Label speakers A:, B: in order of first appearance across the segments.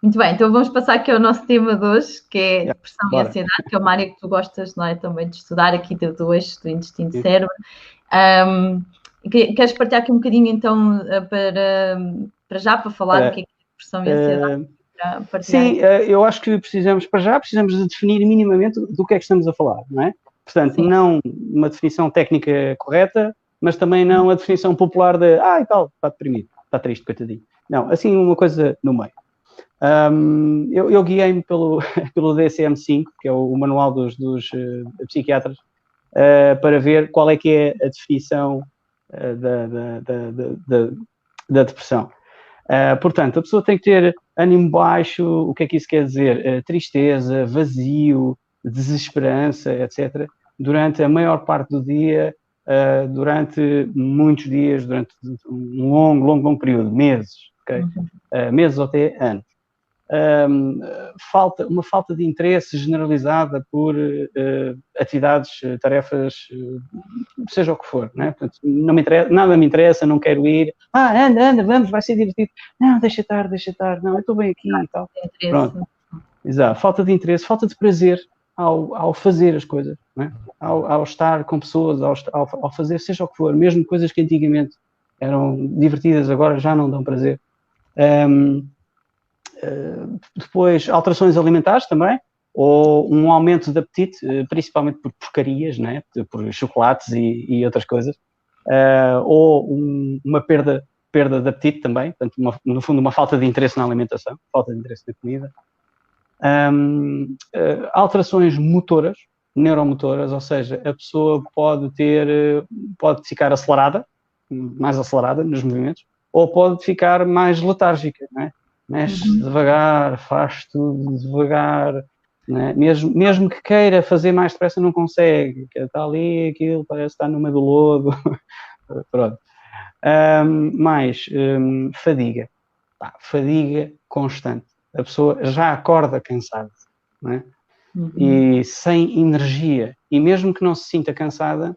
A: Muito bem, então vamos passar aqui ao nosso tema de hoje, que é
B: Yeah,
A: depressão e
B: bora.
A: ansiedade, que é uma área que tu gostas, não é, também de estudar aqui do eixo do intestino
B: Sim.
A: cérebro. Queres partilhar aqui um bocadinho então para já, para falar do que é depressão e ansiedade?
B: Uh,
A: Para partilhar
B: sim,
A: aqui.
B: eu acho que precisamos de definir minimamente do que é que estamos a falar, não é? Portanto,
A: Sim,
B: não uma definição técnica correta, mas também não a definição popular de e tal, está deprimido, está triste, coitadinho. Não, assim uma coisa no meio. Eu guiei-me pelo DSM-5, que é o manual dos psiquiatras, para ver qual é que é a definição da depressão. Portanto, a pessoa tem que ter ânimo baixo, o que é que isso quer dizer? Tristeza, vazio, desesperança, etc. Durante a maior parte do dia, durante muitos dias, durante um longo período, meses, okay? Meses ou até anos. Uma falta de interesse generalizada por atividades, tarefas, seja o que for, né? Portanto, não me interessa, nada me interessa, não quero ir. Anda, vamos, vai ser divertido. Não, deixa estar, não, eu estou bem aqui e tal.
A: interesse.
B: Pronto, exato. Falta de interesse, falta de prazer ao fazer as coisas, né? Ao estar com pessoas, ao fazer seja o que for, mesmo coisas que antigamente eram divertidas, agora já não dão prazer. Depois, alterações alimentares também, ou um aumento de apetite, principalmente por porcarias, né? Por chocolates e outras coisas, ou uma perda de apetite também, portanto, no fundo, uma falta de interesse na alimentação, falta de interesse na comida. Alterações motoras, neuromotoras, ou seja, a pessoa pode ficar acelerada, mais acelerada nos movimentos, ou pode ficar mais letárgica, né? Mexe devagar, faz tudo devagar, né? Mesmo que queira fazer mais depressa, não consegue, está ali, aquilo parece estar no meio do lodo. Pronto. Fadiga. Fadiga constante. A pessoa já acorda cansada, né? E sem energia. E mesmo que não se sinta cansada,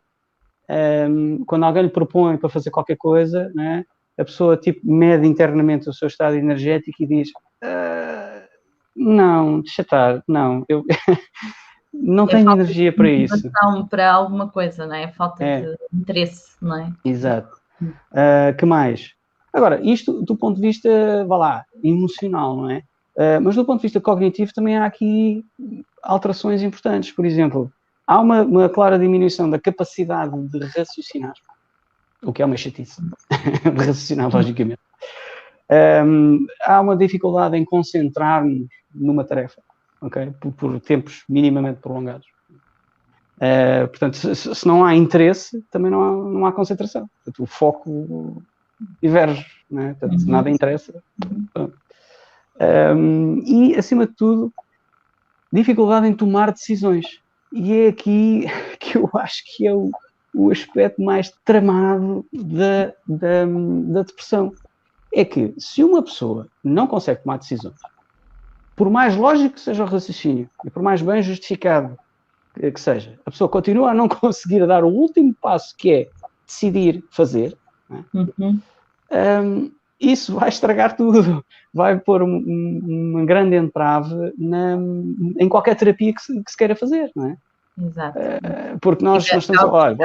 B: quando alguém lhe propõe para fazer qualquer coisa, né, a pessoa tipo, mede internamente o seu estado energético e diz não, deixa estar, não, eu não tenho
A: Falta
B: energia
A: de
B: para isso.
A: motivação para alguma coisa, não é? Falta
B: É,
A: de interesse, não é?
B: exato. Que mais? Agora, isto do ponto de vista, vá lá, emocional, não é? Mas do ponto de vista cognitivo também há aqui alterações importantes. Por exemplo, há uma clara diminuição da capacidade de raciocinar, o que é uma chatice, de raciocinar logicamente. Há uma dificuldade em concentrar-nos numa tarefa, ok? Por tempos minimamente prolongados. Portanto, se não há interesse, também não há concentração. Portanto, o foco diverge, né? Portanto, nada interessa. E, acima de tudo, dificuldade em tomar decisões. E é aqui que eu acho que é o aspecto mais tramado da depressão. É que se uma pessoa não consegue tomar decisões, por mais lógico que seja o raciocínio e por mais bem justificado que seja, a pessoa continua a não conseguir dar o último passo, que é decidir fazer, né? Isso vai estragar tudo, vai pôr uma grande entrave em qualquer terapia que se queira fazer, não é?
A: Exato.
B: Porque nós estamos a olha,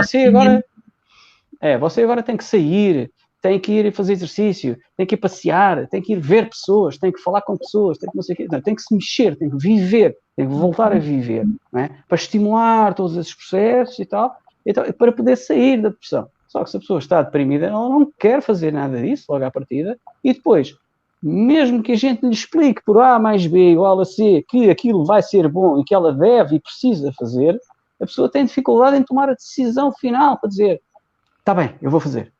B: você agora tem que sair, tem que ir fazer exercício, tem que ir passear, tem que ir ver pessoas, tem que falar com pessoas, tem que não sei o quê, não, tem que se mexer, tem que viver, tem que voltar a viver, não é? Para estimular todos esses processos e tal, para poder sair da depressão. Só que se a pessoa está deprimida, ela não quer fazer nada disso logo à partida, e depois, mesmo que a gente lhe explique por A mais B igual a C que aquilo vai ser bom e que ela deve e precisa fazer, a pessoa tem dificuldade em tomar a decisão final para dizer está bem, eu vou fazer.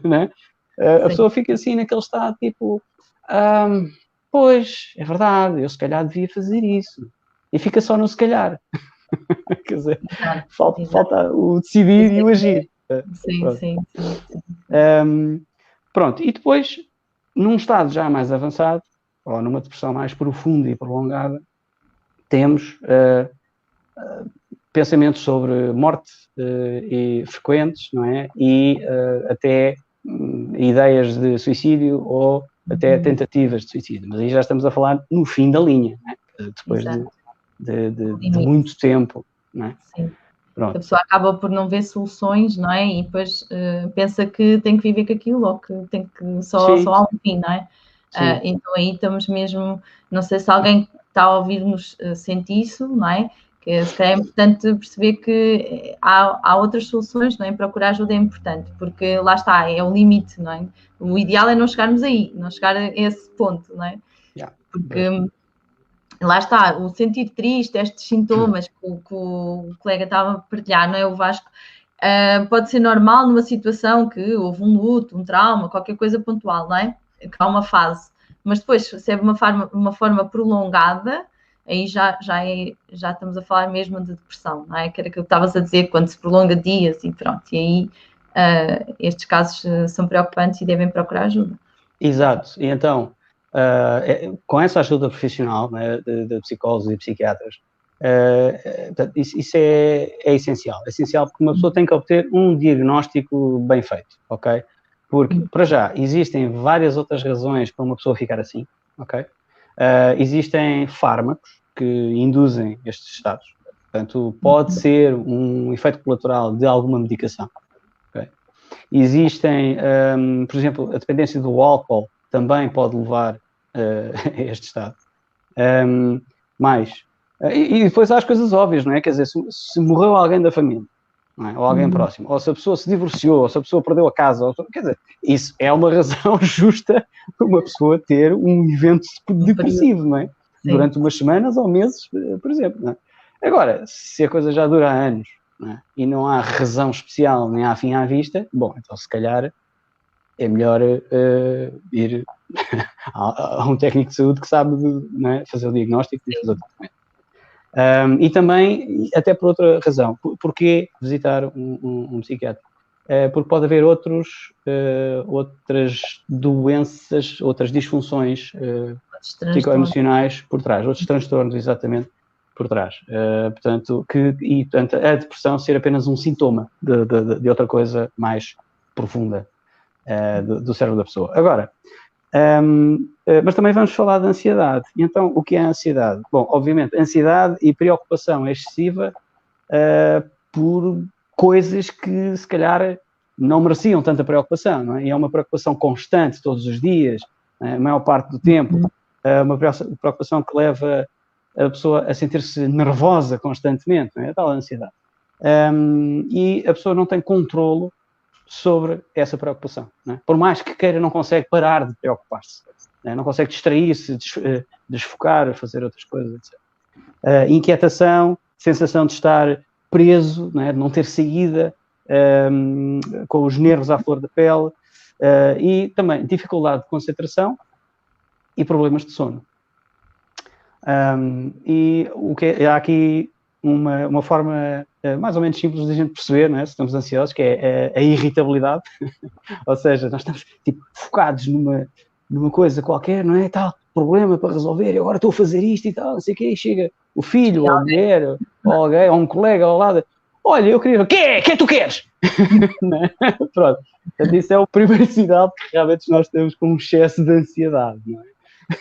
B: Né? A pessoa fica assim naquele estado tipo pois, é verdade, eu se calhar devia fazer isso. E fica só no se calhar. Quer dizer, falta o decidir e o agir.
A: Sim.
B: Pronto, e depois, num estado já mais avançado, ou numa depressão mais profunda e prolongada, temos pensamentos sobre morte e frequentes, não é? E até ideias de suicídio ou até tentativas de suicídio, mas aí já estamos a falar no fim da linha, né? Depois de muito tempo, não é?
A: Sim. A pessoa acaba por não ver soluções, não é? E depois pensa que tem que viver com aquilo ou que tem que só há um fim, não é? Então aí estamos mesmo, não sei se alguém que está a ouvir-nos sente isso, não é? Que se calhar é importante perceber que há outras soluções, não é? Procurar ajuda é importante, porque lá está, é o limite, não é? O ideal é não chegarmos aí, não chegar a esse ponto, não é? Porque lá está, o sentir triste, estes sintomas que o colega estava a partilhar, não é, o Vasco, pode ser normal numa situação que houve um luto, um trauma, qualquer coisa pontual, não é? Que há uma fase. Mas depois, se é uma forma prolongada, aí já estamos a falar mesmo de depressão, não é? Que era aquilo que estavas a dizer, quando se prolonga dias e pronto. E aí estes casos são preocupantes e devem procurar ajuda.
B: Exato. E então, com essa ajuda profissional, né, de psicólogos e psiquiatras, isso é essencial. É essencial porque uma pessoa tem que obter um diagnóstico bem feito, ok? Porque, para já, existem várias outras razões para uma pessoa ficar assim, ok? Existem fármacos que induzem estes estados. Portanto, pode ser um efeito colateral de alguma medicação. Okay? Existem, por exemplo, a dependência do álcool também pode levar a este estado. E depois há as coisas óbvias, não é? Quer dizer, se morreu alguém da família, não é? Ou alguém próximo, ou se a pessoa se divorciou, ou se a pessoa perdeu a casa, quer dizer, isso é uma razão justa para uma pessoa ter um evento depressivo, não é? Sim. Durante umas semanas ou meses, por exemplo. Não é? Agora, se a coisa já dura há anos, não é? E não há razão especial, nem há fim à vista, bom, então se calhar é melhor ir a um técnico de saúde que sabe não é? Fazer o diagnóstico e fazer o tratamento. E também, até por outra razão, porquê visitar um psiquiatra? Porque pode haver outras doenças, outras disfunções psicoemocionais por trás, outros transtornos, exatamente, por trás. Portanto, a depressão ser apenas um sintoma de outra coisa mais profunda do cérebro da pessoa. Agora, mas também vamos falar de ansiedade. Então, o que é a ansiedade? Bom, obviamente, ansiedade e preocupação excessiva por coisas que, se calhar, não mereciam tanta preocupação, não é? E é uma preocupação constante, todos os dias, a maior parte do tempo, uma preocupação que leva a pessoa a sentir-se nervosa constantemente, não é? A tal ansiedade. E a pessoa não tem controlo sobre essa preocupação. Não é? Por mais que queira, não consegue parar de preocupar-se. Não consegue distrair-se, desfocar, fazer outras coisas, etc. Inquietação, sensação de estar preso, não é? De não ter saída, com os nervos à flor da pele, e também dificuldade de concentração e problemas de sono. E há aqui uma forma mais ou menos simples de a gente perceber, não é? Se estamos ansiosos, que é a irritabilidade, ou seja, nós estamos tipo, focados numa coisa qualquer, não é? Tal, problema para resolver, e agora estou a fazer isto e tal, não sei o quê, e chega o filho, ou a mulher, ou alguém, ou um colega ao lado, olha, eu queria, o que tu queres? Pronto, portanto, isso é o primeiro sinal que realmente nós temos com um excesso de ansiedade, não é?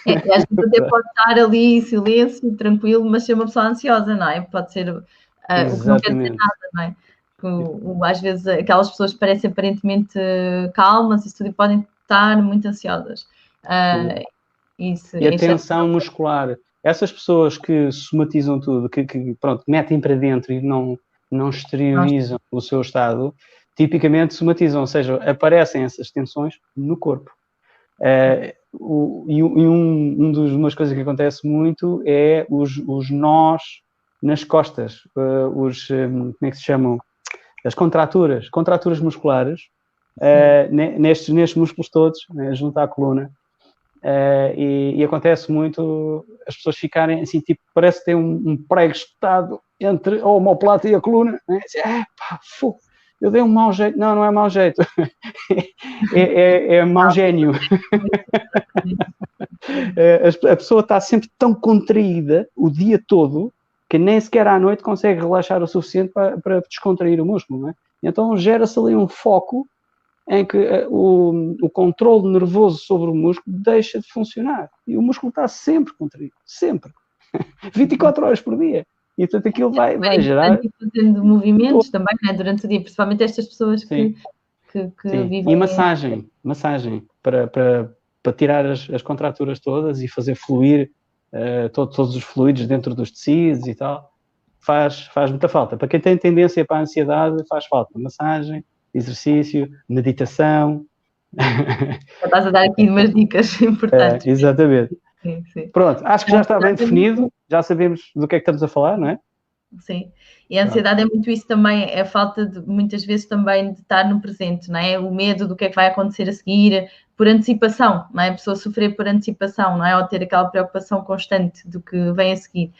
A: Às vezes até pode estar ali em silêncio, tranquilo, mas ser uma pessoa ansiosa, não é? Pode ser o que não quer dizer nada, não é? Às vezes aquelas pessoas parecem aparentemente calmas e tudo podem estar muito ansiosas.
B: E a tensão muscular. Essas pessoas que somatizam tudo, que pronto, metem para dentro e não exteriorizam o seu estado, tipicamente somatizam, ou seja, aparecem essas tensões no corpo. Umas coisas que acontece muito é os nós nas costas, como é que se chamam? As contraturas musculares, nestes músculos todos, né, junto à coluna, e acontece muito as pessoas ficarem assim, tipo, parece que tem um prego espetado entre a omoplata e a coluna, né? Eu dei um mau jeito. Não é mau jeito. é mau gênio. A pessoa está sempre tão contraída o dia todo que nem sequer à noite consegue relaxar o suficiente para descontrair o músculo, não é? Então gera-se ali um foco em que o controle nervoso sobre o músculo deixa de funcionar. E o músculo está sempre contraído, sempre. 24 horas por dia. E, portanto, aquilo vai gerar...
A: Fazendo movimentos também, né? Durante o dia, principalmente estas pessoas que vivem...
B: E massagem para tirar as contraturas todas e fazer fluir todos os fluidos dentro dos tecidos e tal. Faz muita falta. Para quem tem tendência para a ansiedade, faz falta. Massagem, exercício, meditação.
A: Estás a dar aqui umas dicas importantes.
B: Exatamente.
A: Sim.
B: Pronto, acho que já está bem definido, já sabemos do que é que estamos a falar, não é?
A: Sim, e a ansiedade é muito isso também, é a falta de, muitas vezes também de estar no presente, não é? O medo do que é que vai acontecer a seguir, por antecipação, não é? A pessoa sofrer por antecipação, não é? Ou ter aquela preocupação constante do que vem a seguir.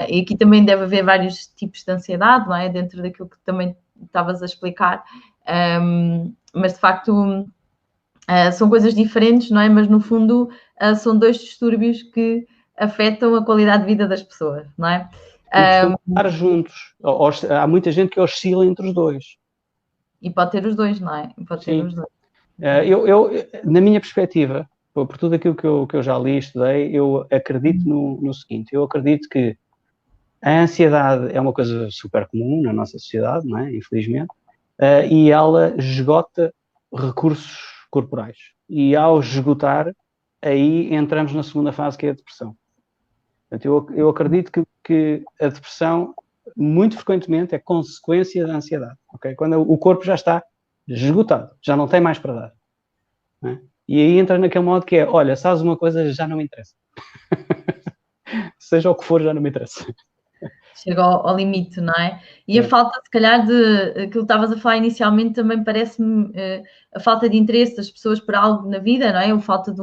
A: E aqui também deve haver vários tipos de ansiedade, não é? Dentro daquilo que também estavas a explicar, mas de facto são coisas diferentes, não é? Mas no fundo são dois distúrbios que afetam a qualidade de vida das pessoas, não é?
B: E costumam estar juntos. Há muita gente que oscila entre os dois.
A: E pode ter os dois, não é? Pode ter os dois.
B: Eu, na minha perspectiva, por tudo aquilo que eu já li e estudei, eu acredito no seguinte. Eu acredito que a ansiedade é uma coisa super comum na nossa sociedade, não é? Infelizmente. E ela esgota recursos corporais. E ao esgotar, aí entramos na segunda fase, que é a depressão. Portanto, eu acredito que a depressão, muito frequentemente, é consequência da ansiedade. Okay? Quando o corpo já está esgotado, já não tem mais para dar. Não é? E aí entra naquele modo que é, olha, sabes uma coisa, já não me interessa. Seja o que for, já não me interessa.
A: Chega ao limite, não é? E a falta, se calhar, de aquilo que estavas a falar inicialmente, também parece-me a falta de interesse das pessoas por algo na vida, não é? Ou falta de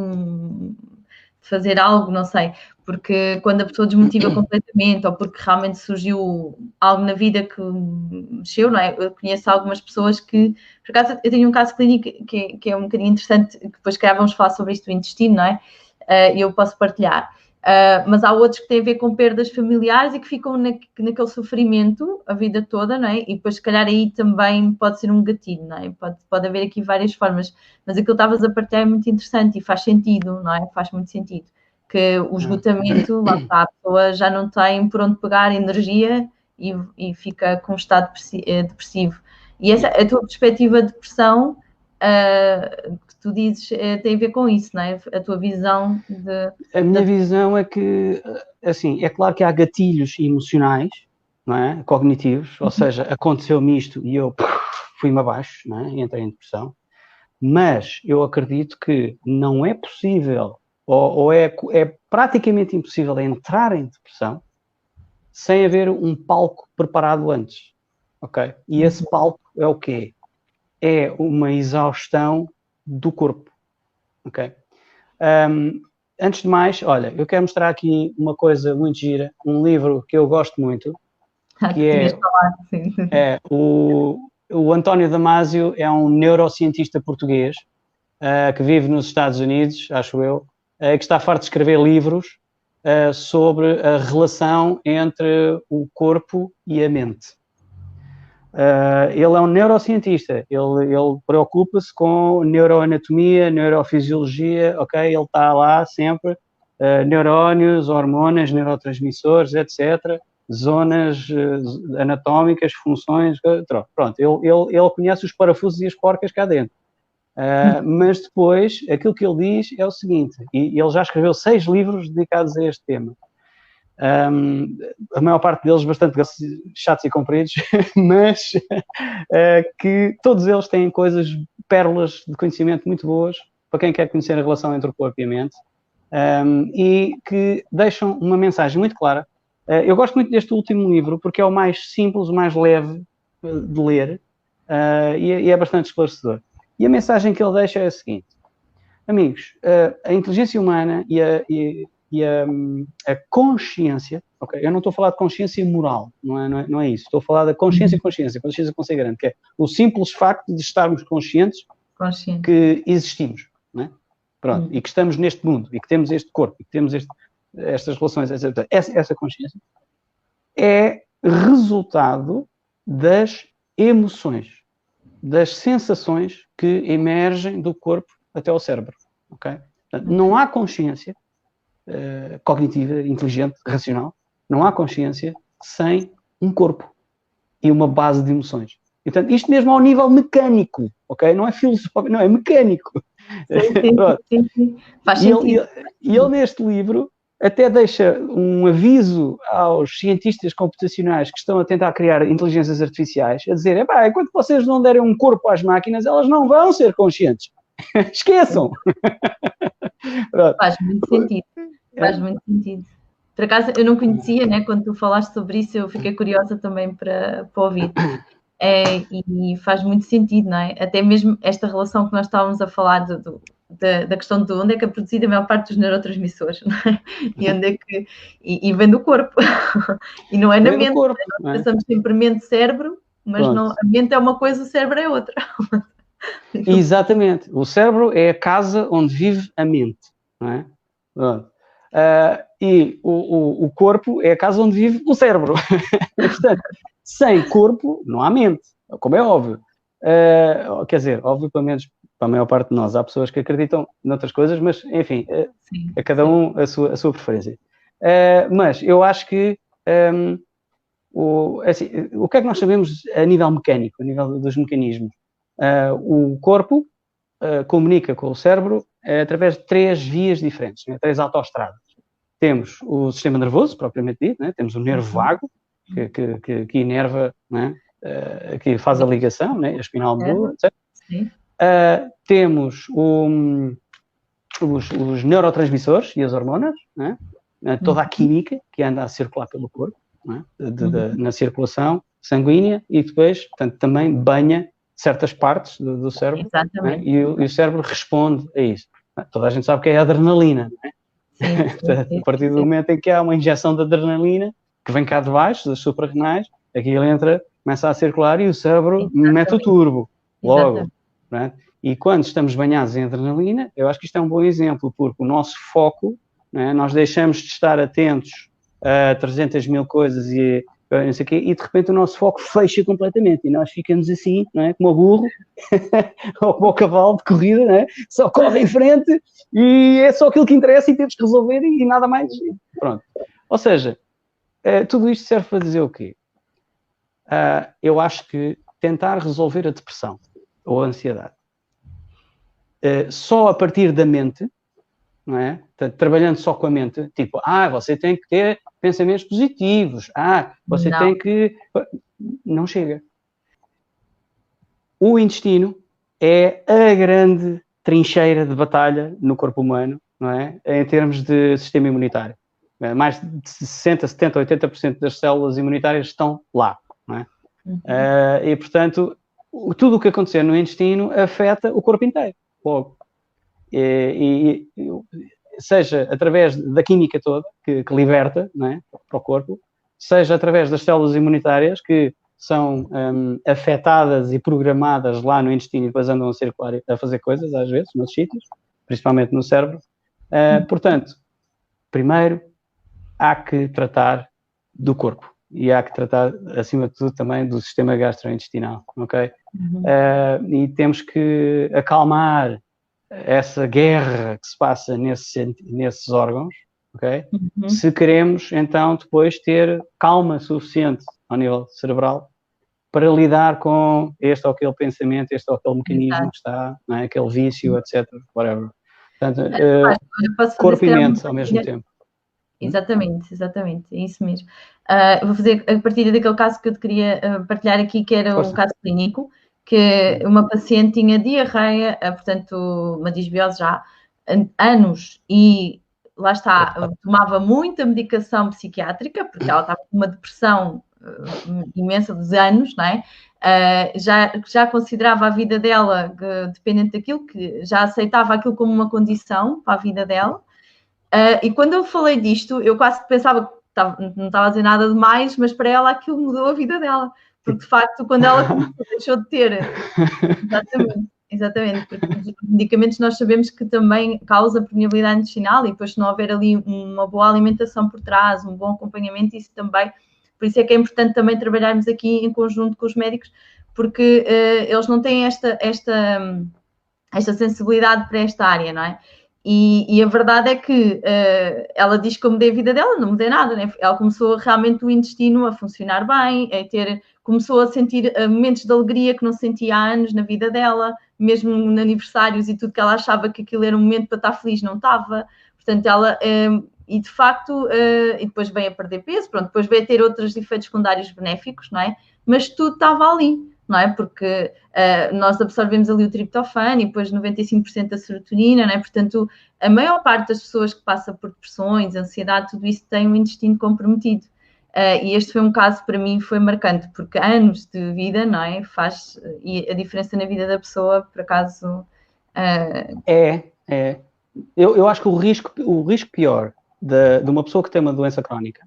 A: fazer algo, não sei, porque quando a pessoa desmotiva completamente ou porque realmente surgiu algo na vida que mexeu, não é? Eu conheço algumas pessoas que, por acaso, eu tenho um caso clínico que é um bocadinho interessante, que depois, calhar, vamos falar sobre isto do intestino, não é? Eu posso partilhar. Mas há outros que têm a ver com perdas familiares e que ficam naquele sofrimento a vida toda, não é? E depois, se calhar, aí também pode ser um gatilho, não é? Pode haver aqui várias formas, mas aquilo que estavas a partilhar é muito interessante e faz sentido, não é? Faz muito sentido. Que o esgotamento, lá está, a pessoa já não tem por onde pegar energia e fica com um estado depressivo. E essa, a tua perspectiva de depressão, que tu dizes, tem a ver com isso, não é? A tua visão de...
B: A minha visão é que, assim, é claro que há gatilhos emocionais, não é? Cognitivos, ou seja, aconteceu-me isto e eu fui-me abaixo, não é? Entrei em depressão, mas eu acredito que não é possível, ou é praticamente impossível entrar em depressão sem haver um palco preparado antes, ok? E esse palco é o quê? É uma exaustão do corpo, ok? Antes de mais, olha, eu quero mostrar aqui uma coisa muito gira, um livro que eu gosto muito, que é o António Damasio, é um neurocientista português que vive nos Estados Unidos, acho eu, que está farto de escrever livros sobre a relação entre o corpo e a mente. Ele é um neurocientista, ele preocupa-se com neuroanatomia, neurofisiologia, ok? Ele está lá sempre, neurónios, hormonas, neurotransmissores, etc., zonas anatómicas, funções, pronto, ele conhece os parafusos e as porcas cá dentro. Mas depois, aquilo que ele diz é o seguinte, e ele já escreveu 6 livros dedicados a este tema. A maior parte deles bastante chatos e compridos, mas que todos eles têm coisas, pérolas de conhecimento muito boas para quem quer conhecer a relação entre o corpo e a mente, e que deixam uma mensagem muito clara. Eu gosto muito deste último livro porque é o mais simples, o mais leve de ler, e é bastante esclarecedor. E a mensagem que ele deixa é a seguinte: amigos, a inteligência humana e a consciência, okay? Eu não estou a falar de consciência moral, não é isso. Estou a falar da consciência com C grande, que é o simples facto de estarmos conscientes que existimos, não é? Pronto, e que estamos neste mundo, e que temos este corpo, e que temos estas relações, etc. Essa consciência é resultado das emoções. das sensações que emergem do corpo até ao cérebro, ok? Portanto, não há consciência cognitiva, inteligente, racional, não há consciência sem um corpo e uma base de emoções. E, portanto, isto mesmo ao nível mecânico, ok? Não é filosófico, não, é mecânico.
A: Sim. Faz sentido.
B: E ele, neste livro, até deixa um aviso aos cientistas computacionais que estão a tentar criar inteligências artificiais, a dizer, enquanto vocês não derem um corpo às máquinas, elas não vão ser conscientes. Esqueçam!
A: Faz muito sentido. Faz muito sentido. Por acaso, eu não conhecia, né? Quando tu falaste sobre isso, eu fiquei curiosa também para ouvir. E faz muito sentido, não é? Até mesmo esta relação que nós estávamos a falar da questão de onde é que é produzida a maior parte dos neurotransmissores, não é? E onde é que... E vem do corpo. E não é na mente.
B: Corpo,
A: nós pensamos sempre mente-cérebro, mas não, a mente é uma coisa, o cérebro é outra.
B: Exatamente. O cérebro é a casa onde vive a mente, não é? E o corpo é a casa onde vive o cérebro. Portanto, sem corpo não há mente, como é óbvio. Quer dizer, óbvio, pelo menos para a maior parte de nós. Há pessoas que acreditam noutras coisas, mas, enfim, a cada um a sua preferência. Mas eu acho que o que é que nós sabemos a nível mecânico, a nível dos mecanismos? O corpo comunica com o cérebro através de 3 vias diferentes, 3 autoestradas. Temos o sistema nervoso, propriamente dito, né? Temos o nervo vago, que inerva, né? Que faz a ligação, né? A espinal blue, etc. Temos os neurotransmissores e as hormonas, né? Toda a química que anda a circular pelo corpo, né? Na circulação sanguínea e depois, portanto, também banha certas partes do cérebro, né? E o cérebro responde a isso. Toda a gente sabe que é a adrenalina, né? Sim. A partir do momento em que há uma injeção de adrenalina que vem cá de baixo, das suprarrenais, aquilo entra, começa a circular e o cérebro mete o turbo logo. Né? E quando estamos banhados em adrenalina, eu acho que isto é um bom exemplo, porque o nosso foco, né, nós deixamos de estar atentos a 300 mil coisas e não sei o quê, e de repente o nosso foco fecha completamente e nós ficamos assim, não é? Como o burro ou como o cavalo de corrida, não é? Só corre em frente e é só aquilo que interessa e temos que resolver e nada mais. Pronto. Ou seja, tudo isto serve para dizer o quê? Eu acho que tentar resolver a depressão ou a ansiedade só a partir da mente, não é? Trabalhando só com a mente, tipo, você tem que ter pensamentos positivos, você tem que... Não chega. O intestino é a grande trincheira de batalha no corpo humano, não é? Em termos de sistema imunitário. Mais de 60%, 70%, 80% das células imunitárias estão lá, não é? E, portanto, tudo o que acontecer no intestino afeta o corpo inteiro, logo. Seja através da química toda que liberta, não é, para o corpo, seja através das células imunitárias que são afetadas e programadas lá no intestino e depois andam a circular a fazer coisas, às vezes, nos sítios, principalmente no cérebro. Portanto, primeiro, há que tratar do corpo e há que tratar, acima de tudo, também do sistema gastrointestinal, ok? E temos que acalmar essa guerra que se passa nesses órgãos, ok? Se queremos, então, depois ter calma suficiente ao nível cerebral para lidar com este ou aquele pensamento, este ou aquele mecanismo que está, não é? Aquele vício, etc. Whatever. Portanto, corpo e mente ao mesmo tempo.
A: Exatamente, é isso mesmo. Vou fazer a partir daquele caso que eu te queria partilhar aqui, que era um caso clínico, que uma paciente tinha diarreia, portanto, uma disbiose já há anos, e lá está, tomava muita medicação psiquiátrica, porque ela estava com uma depressão imensa dos anos, não é? Já considerava a vida dela dependente daquilo, que já aceitava aquilo como uma condição para a vida dela. E quando eu falei disto, eu quase pensava que não estava a dizer nada demais, mas para ela aquilo mudou a vida dela. Porque, de facto, quando ela deixou de ter... Exatamente. Porque os medicamentos nós sabemos que também causa permeabilidade intestinal e depois se não houver ali uma boa alimentação por trás, um bom acompanhamento, isso também... Por isso é que é importante também trabalharmos aqui em conjunto com os médicos, porque eles não têm esta sensibilidade para esta área, não é? E a verdade é que ela diz que eu mudei a vida dela, não mudei nada, né? Ela começou realmente o intestino a funcionar bem, começou a sentir momentos de alegria que não sentia há anos na vida dela, mesmo em aniversários e tudo, que ela achava que aquilo era um momento para estar feliz, não estava. Portanto, ela, e de facto, e depois veio a perder peso, pronto, depois veio a ter outros efeitos secundários benéficos, não é? Mas tudo estava ali, não é? Porque nós absorvemos ali o triptofano e depois 95% da serotonina, não é? Portanto, a maior parte das pessoas que passa por depressões, ansiedade, tudo isso tem um intestino comprometido. E este foi um caso, para mim, foi marcante, porque anos de vida, não é? Faz, e a diferença na vida da pessoa, por acaso...
B: Eu acho que o risco pior de uma pessoa que tem uma doença crónica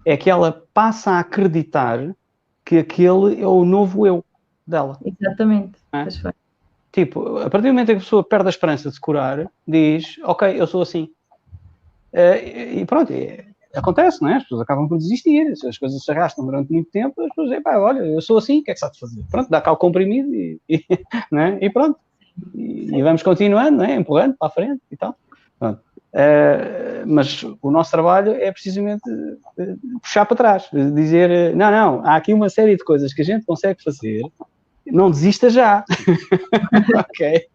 B: é que ela passa a acreditar que aquele é o novo eu dela.
A: Exatamente.
B: É? Tipo, a partir do momento em que a pessoa perde a esperança de se curar, diz, ok, eu sou assim. E pronto, acontece, não é? As pessoas acabam por desistir, as coisas se arrastam durante muito tempo, as pessoas dizem, pá, olha, eu sou assim, o que é que sabe fazer? Pronto, dá cá o comprimido não é? E pronto. E vamos continuando, não é? Empurrando para a frente e tal. Pronto. Mas o nosso trabalho é precisamente puxar para trás, dizer, não, há aqui uma série de coisas que a gente consegue fazer, não desista já. Ok.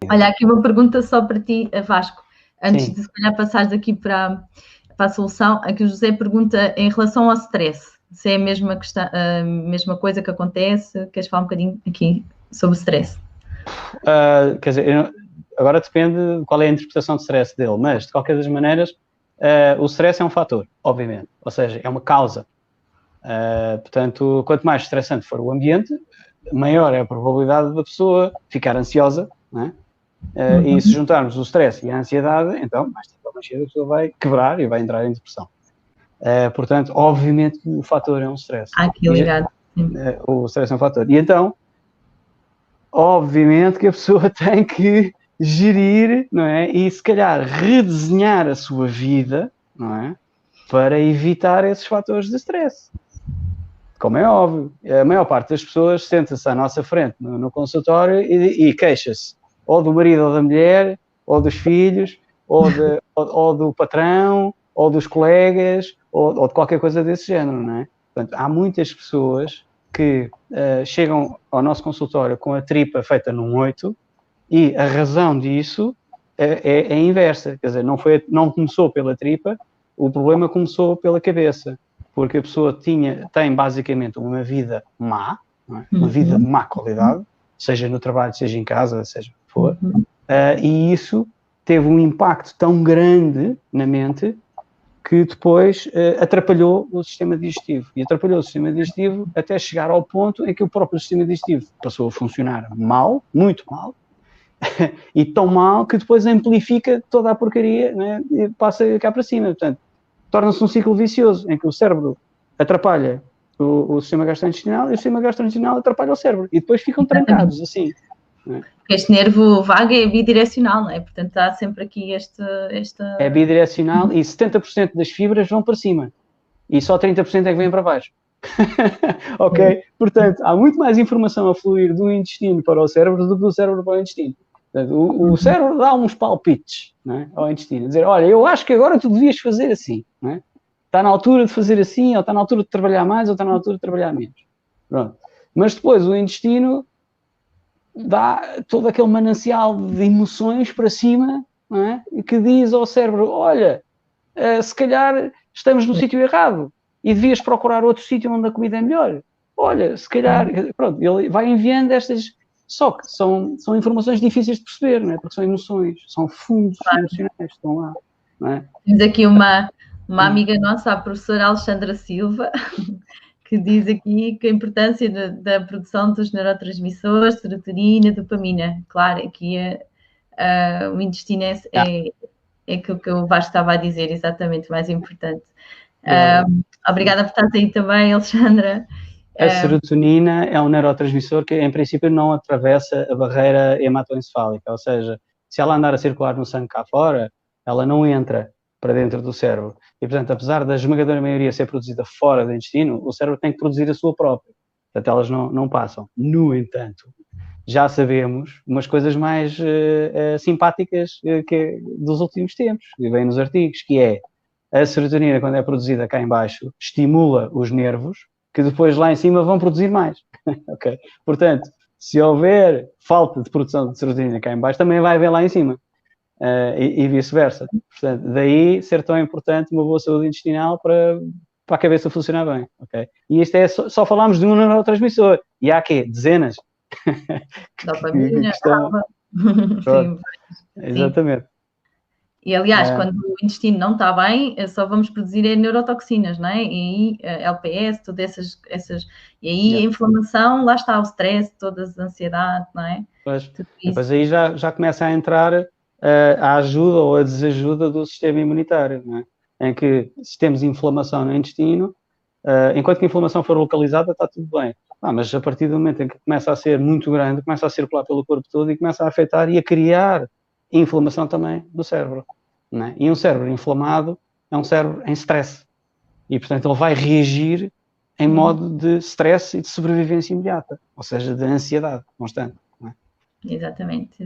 A: Olha, aqui uma pergunta só para ti, Vasco, antes de se calhar passares aqui para a solução. Aqui o José pergunta em relação ao stress, se é a mesma, a mesma coisa que acontece, queres falar um bocadinho aqui sobre o stress?
B: Quer dizer, agora depende de qual é a interpretação de stress dele, mas de qualquer das maneiras, o stress é um fator, obviamente, ou seja, é uma causa. Portanto, quanto mais estressante for o ambiente, maior é a probabilidade da pessoa ficar ansiosa, não é? E se juntarmos o stress e a ansiedade, então, mais tarde ou mais cedo, a pessoa vai quebrar e vai entrar em depressão. Portanto, obviamente, o fator é um stress.
A: Aqui ligado.
B: O stress é um fator. E então, obviamente que a pessoa tem que gerir, não é? E se calhar redesenhar a sua vida, não é? Para evitar esses fatores de stress. Como é óbvio, a maior parte das pessoas senta-se à nossa frente no consultório e queixa-se ou do marido ou da mulher, ou dos filhos, ou do patrão, ou dos colegas, ou de qualquer coisa desse género, não é? Portanto, há muitas pessoas que chegam ao nosso consultório com a tripa feita num 8 e a razão disso é a inversa. Quer dizer, não começou pela tripa, o problema começou pela cabeça. Porque a pessoa tem basicamente uma vida má, não é? Uma vida de má qualidade, seja no trabalho, seja em casa, seja o que for, e isso teve um impacto tão grande na mente que depois atrapalhou o sistema digestivo. E atrapalhou o sistema digestivo até chegar ao ponto em que o próprio sistema digestivo passou a funcionar mal, muito mal, e tão mal que depois amplifica toda a porcaria, né? E passa cá para cima. Portanto, torna-se um ciclo vicioso em que o cérebro atrapalha o sistema gastrointestinal e o sistema gastrointestinal atrapalha o cérebro. E depois ficam trancados, assim.
A: Né? Este nervo vago é bidirecional, não é? Portanto, há sempre aqui esta...
B: É bidirecional e 70% das fibras vão para cima. E só 30% é que vêm para baixo. Ok? Portanto, há muito mais informação a fluir do intestino para o cérebro do que do cérebro para o intestino. O cérebro dá uns palpites, não é? Ao intestino, dizer, olha, eu acho que agora tu devias fazer assim, não é? Está na altura de fazer assim, ou está na altura de trabalhar mais, ou está na altura de trabalhar menos. Pronto. Mas depois o intestino dá todo aquele manancial de emoções para cima, não é? E que diz ao cérebro, olha, se calhar estamos no sítio errado e devias procurar outro sítio onde a comida é melhor. Olha, se calhar... Pronto, ele vai enviando estas... Só que são informações difíceis de perceber, não é? Porque são emoções, são fundos emocionais que estão lá. Não é?
A: Temos aqui uma amiga nossa, a professora Alexandra Silva, que diz aqui que a importância da produção dos neurotransmissores, serotonina, dopamina. Claro, aqui o intestino é aquilo que o Vasco estava a dizer, exatamente, mais importante. Obrigada por estar aí também, Alexandra.
B: A serotonina é um neurotransmissor que, em princípio, não atravessa a barreira hematoencefálica, ou seja, se ela andar a circular no sangue cá fora, ela não entra para dentro do cérebro. E, portanto, apesar da esmagadora maioria ser produzida fora do intestino, o cérebro tem que produzir a sua própria. Portanto, elas não passam. No entanto, já sabemos umas coisas mais simpáticas dos últimos tempos, que vem nos artigos, que é a serotonina, quando é produzida cá em baixo, estimula os nervos, que depois lá em cima vão produzir mais. Okay? Portanto, se houver falta de produção de serotonina cá em baixo, também vai haver lá em cima. E vice-versa. Portanto, daí ser tão importante uma boa saúde intestinal para a cabeça funcionar bem. Okay? E isto é só falámos de um neurotransmissor. E há quê? Dezenas.
A: Dopamina,
B: estão...
A: sim.
B: Exatamente.
A: E aliás, quando o intestino não está bem, só vamos produzir neurotoxinas, não é? E aí, LPS, todas essas. E aí a inflamação, lá está o stress, todas as ansiedades, não é?
B: Depois aí já começa a entrar a ajuda ou a desajuda do sistema imunitário, não é? Em que se temos inflamação no intestino, enquanto que a inflamação for localizada, está tudo bem. Mas a partir do momento em que começa a ser muito grande, começa a circular pelo corpo todo e começa a afetar e a criar inflamação também do cérebro. Não é? E um cérebro inflamado é um cérebro em stress. E, portanto, ele vai reagir em modo de stress e de sobrevivência imediata. Ou seja, de ansiedade constante. Não é?
A: Exatamente.